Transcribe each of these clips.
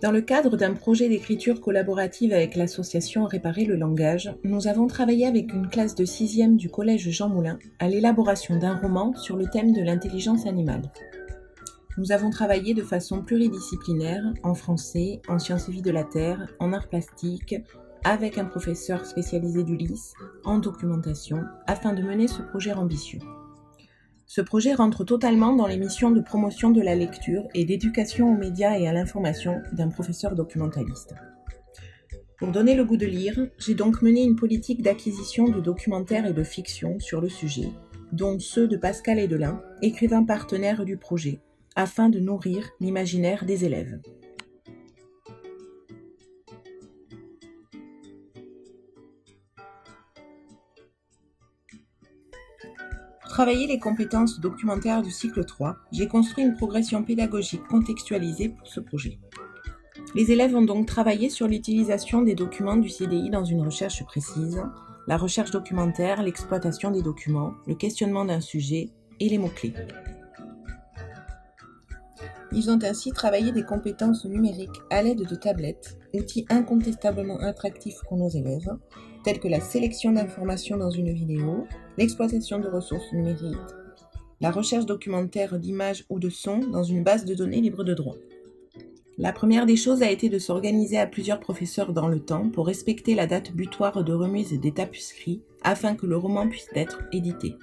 Dans le cadre d'un projet d'écriture collaborative avec l'association Réparer le langage, nous avons travaillé avec une classe de 6e du collège Jean Moulin à l'élaboration d'un roman sur le thème de l'intelligence animale. Nous avons travaillé de façon pluridisciplinaire, en français, en sciences et vie de la Terre, en arts plastiques, avec un professeur spécialisé du LIS, en documentation, afin de mener ce projet ambitieux. Ce projet rentre totalement dans les missions de promotion de la lecture et d'éducation aux médias et à l'information d'un professeur documentaliste. Pour donner le goût de lire, j'ai donc mené une politique d'acquisition de documentaires et de fiction sur le sujet, dont ceux de Pascal Edelin, écrivain partenaire du projet, afin de nourrir l'imaginaire des élèves. Pour travailler les compétences documentaires du cycle 3, j'ai construit une progression pédagogique contextualisée pour ce projet. Les élèves ont donc travaillé sur l'utilisation des documents du CDI dans une recherche précise, la recherche documentaire, l'exploitation des documents, le questionnement d'un sujet et les mots-clés. Ils ont ainsi travaillé des compétences numériques à l'aide de tablettes, outils incontestablement attractifs pour nos élèves, tels que la sélection d'informations dans une vidéo, l'exploitation de ressources numériques, la recherche documentaire d'images ou de sons dans une base de données libre de droit. La première des choses a été de s'organiser à plusieurs professeurs dans le temps pour respecter la date butoir de remise des tapuscrits afin que le roman puisse être édité.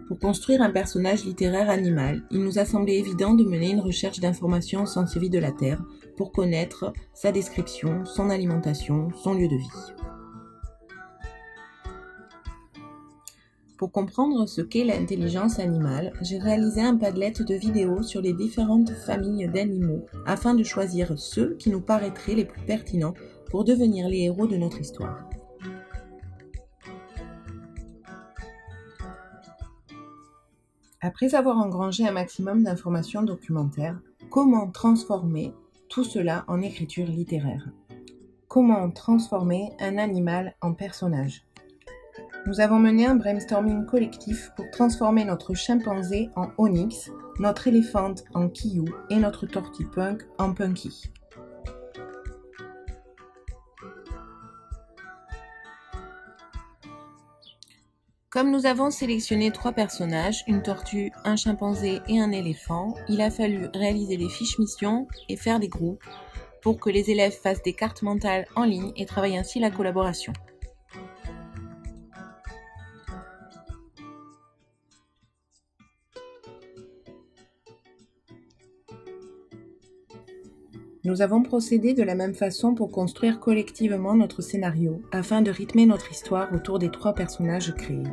Pour construire un personnage littéraire animal, il nous a semblé évident de mener une recherche d'informations au sens vie de la Terre pour connaître sa description, son alimentation, son lieu de vie. Pour comprendre ce qu'est l'intelligence animale, j'ai réalisé un padlet de vidéos sur les différentes familles d'animaux afin de choisir ceux qui nous paraîtraient les plus pertinents pour devenir les héros de notre histoire. Après avoir engrangé un maximum d'informations documentaires, comment transformer tout cela en écriture littéraire? Comment transformer un animal en personnage? Nous avons mené un brainstorming collectif pour transformer notre chimpanzé en Onyx, notre éléphante en Kiyu et notre tortue punk en Punky. Comme nous avons sélectionné 3 personnages, une tortue, un chimpanzé et un éléphant, il a fallu réaliser des fiches missions et faire des groupes pour que les élèves fassent des cartes mentales en ligne et travaillent ainsi la collaboration. Nous avons procédé de la même façon pour construire collectivement notre scénario, afin de rythmer notre histoire autour des 3 personnages créés.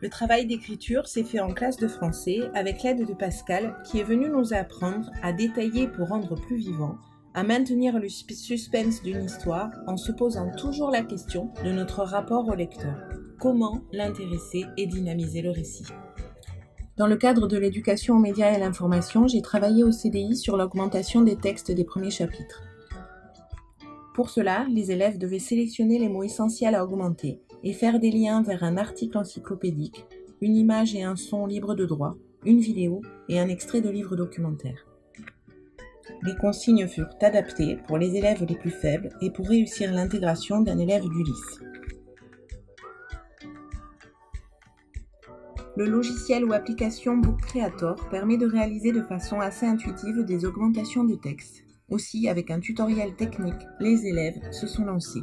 Le travail d'écriture s'est fait en classe de français avec l'aide de Pascal, qui est venu nous apprendre à détailler pour rendre plus vivant, à maintenir le suspense d'une histoire en se posant toujours la question de notre rapport au lecteur. Comment l'intéresser et dynamiser le récit? Dans le cadre de l'éducation aux médias et à l'information, j'ai travaillé au CDI sur l'augmentation des textes des premiers chapitres. Pour cela, les élèves devaient sélectionner les mots essentiels à augmenter et faire des liens vers un article encyclopédique, une image et un son libres de droit, une vidéo et un extrait de livre documentaire. Les consignes furent adaptées pour les élèves les plus faibles et pour réussir l'intégration d'un élève du LIS. Le logiciel ou application Book Creator permet de réaliser de façon assez intuitive des augmentations de texte. Aussi, avec un tutoriel technique, les élèves se sont lancés.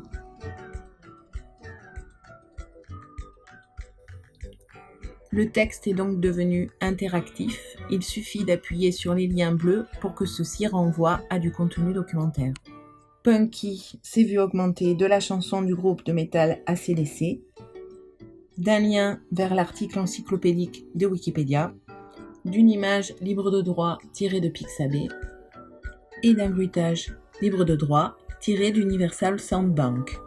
Le texte est donc devenu interactif. Il suffit d'appuyer sur les liens bleus pour que ceux-ci renvoient à du contenu documentaire. Punky s'est vu augmenter de la chanson du groupe de métal AC/DC, d'un lien vers l'article encyclopédique de Wikipédia, d'une image libre de droit tirée de Pixabay et d'un bruitage libre de droit tiré d'Universal Sound Bank.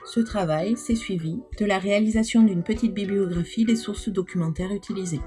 Ce travail s'est suivi de la réalisation d'une petite bibliographie des sources documentaires utilisées.